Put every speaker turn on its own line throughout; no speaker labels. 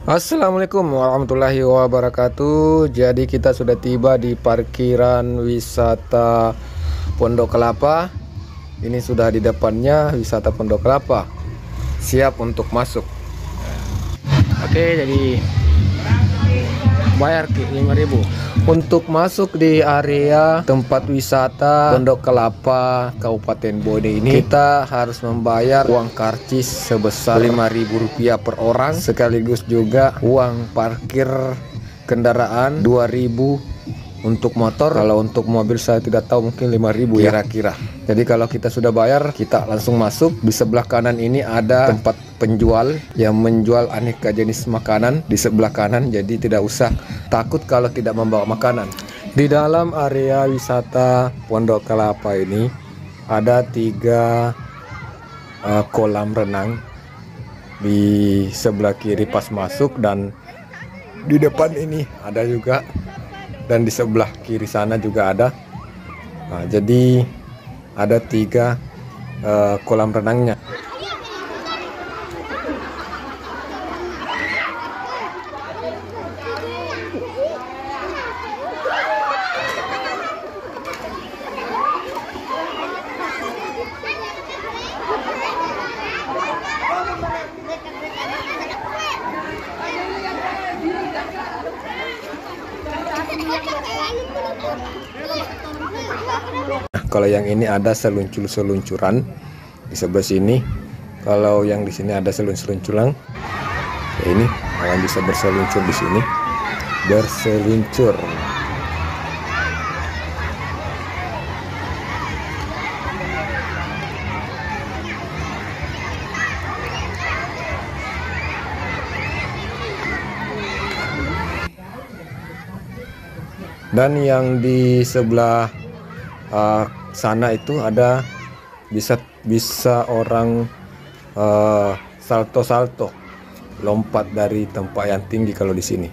Assalamualaikum warahmatullahi wabarakatuh. Jadi kita sudah tiba di parkiran wisata Pondok Kelapa. Ini sudah di depannya wisata Pondok Kelapa. Siap untuk masuk. Oke, jadi bayar 5.000 untuk masuk di area tempat wisata Pondok Kelapa Kabupaten Bone ini. Kita harus membayar uang karcis sebesar Rp5.000 per orang, sekaligus juga uang parkir kendaraan 2.000 untuk motor. Kalau untuk mobil saya tidak tahu, mungkin 5.000 ya kira-kira. Jadi kalau kita sudah bayar, kita langsung masuk. Di sebelah kanan ini ada tempat penjual yang menjual aneka jenis makanan di sebelah kanan. Jadi tidak usah takut kalau tidak membawa makanan. Di dalam area wisata Pondok Kelapa ini ada 3 kolam renang di sebelah kiri pas masuk, dan di depan ini ada juga, dan di sebelah kiri sana juga ada. Nah, jadi ada 3 kolam renangnya. Nah, kalau yang ini ada seluncur-seluncuran di sebelah sini. Kalau yang di sini ada seluncur-seluncuran, ya ini kalian bisa berseluncur di sini, berseluncur. Dan yang di sebelah sana itu ada bisa orang salto-salto, lompat dari tempat yang tinggi kalau di sini.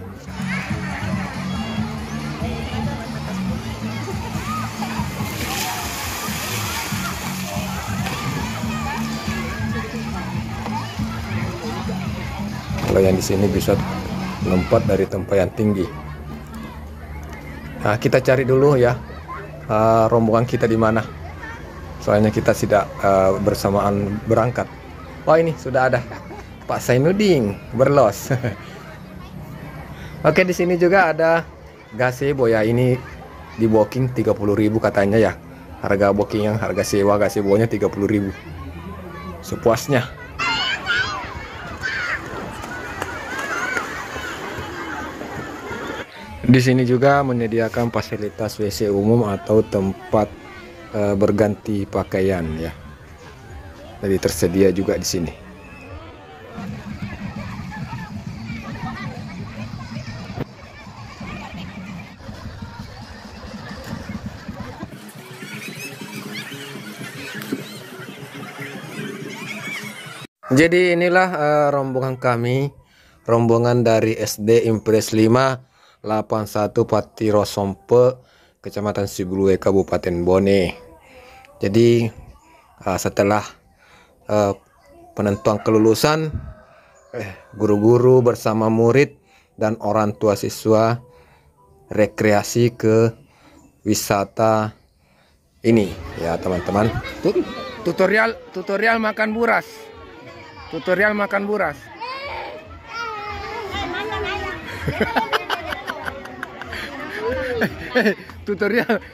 Kalau yang di sini bisa lompat dari tempat yang tinggi. Nah, kita cari dulu ya rombongan kita di mana. Soalnya kita tidak bersamaan berangkat. Oh, ini sudah ada Pak Zainuddin berlos. Oke, di sini juga ada gazebo ya. Ini di booking 30.000 katanya ya. Harga booking, yang harga sewa gazebo-nya 30.000. Sepuasnya. Di sini juga menyediakan fasilitas WC umum atau tempat berganti pakaian ya. Jadi tersedia juga di sini. Jadi inilah rombongan kami, rombongan dari SD Impres 5 81 Patiro Sompe, Kecamatan Sibuluwe, Kabupaten Bone. Jadi setelah penentuan kelulusan, guru-guru bersama murid dan orang tua siswa rekreasi ke wisata ini ya teman-teman. Tutorial makan buras. Tutorial makan buras.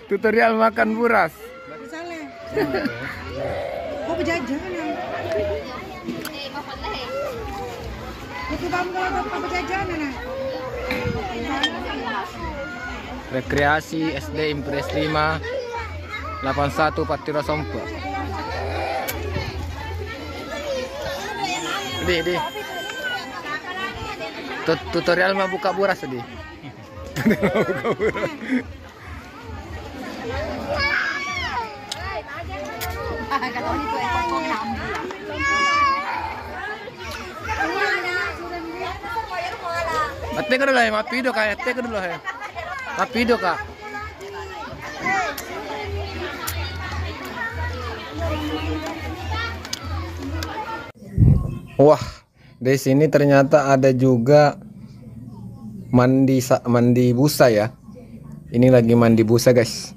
tutorial makan buras.
Kok berjajan ya?
Rekreasi SD Impres 5 81 Patiro Sompe. Di. Tutorial mah buka buras tadi. Ate ka dulu ya, mapido ka, ate ka dulu ya. Mapido ka. Wah, di sini ternyata ada juga mandi busa ya. Ini lagi mandi busa guys.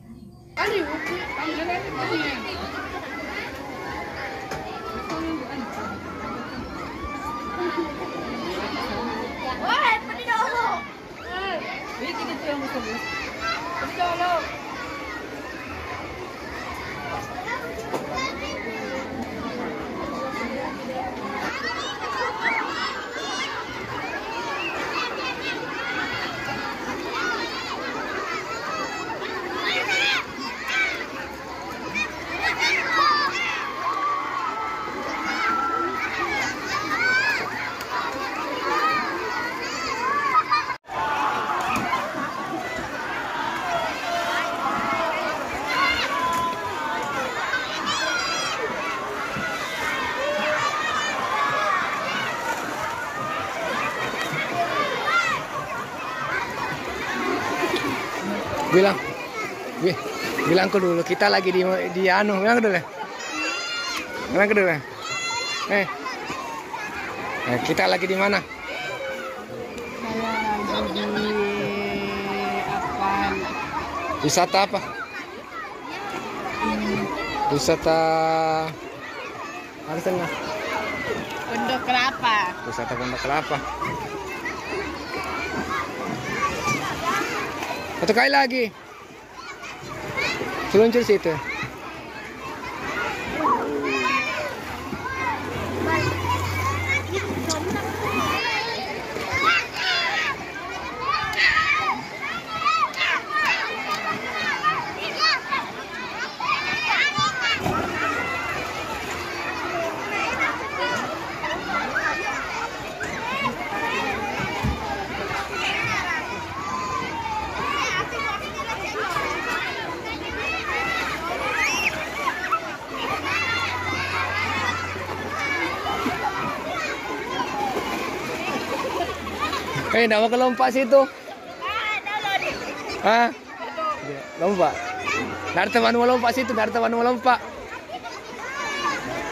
Bilang ke dulu kita lagi di anu, bilang ke dulu. Bilang ke dulu. Kita lagi di mana?
Saya lagi di apa?
Wisata apa? Wisata harus tengah.
Pondok Kelapa.
Wisata Pondok Kelapa. Satu kali lagi. Seluncur situ. Nggak mau ke lompat situ. Hah? Lompat. Dari teman mau lompat situ, dari teman mau lompat.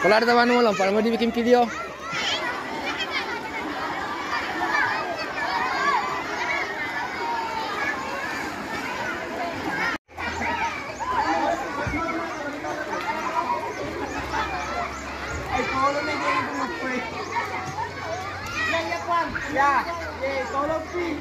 Kalau ada teman mau lompat, mau dibikin video.
Ya, tolong pi.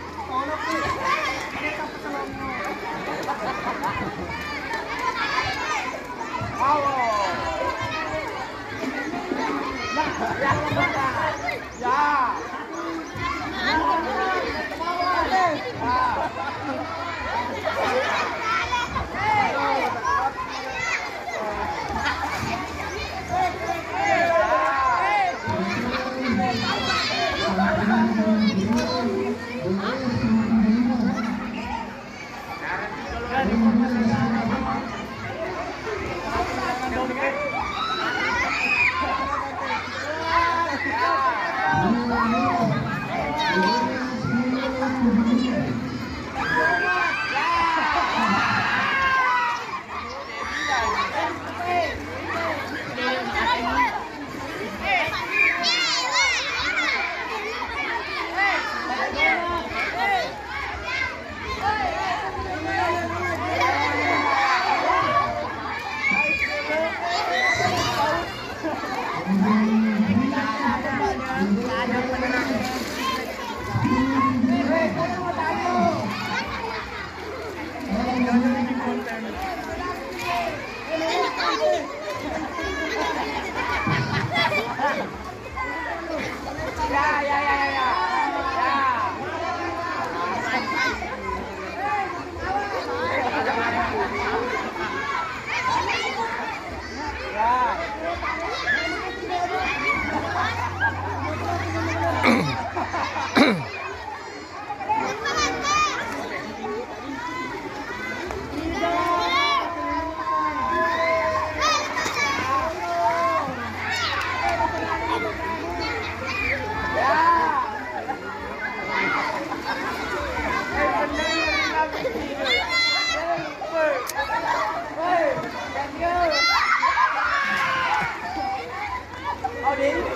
Đến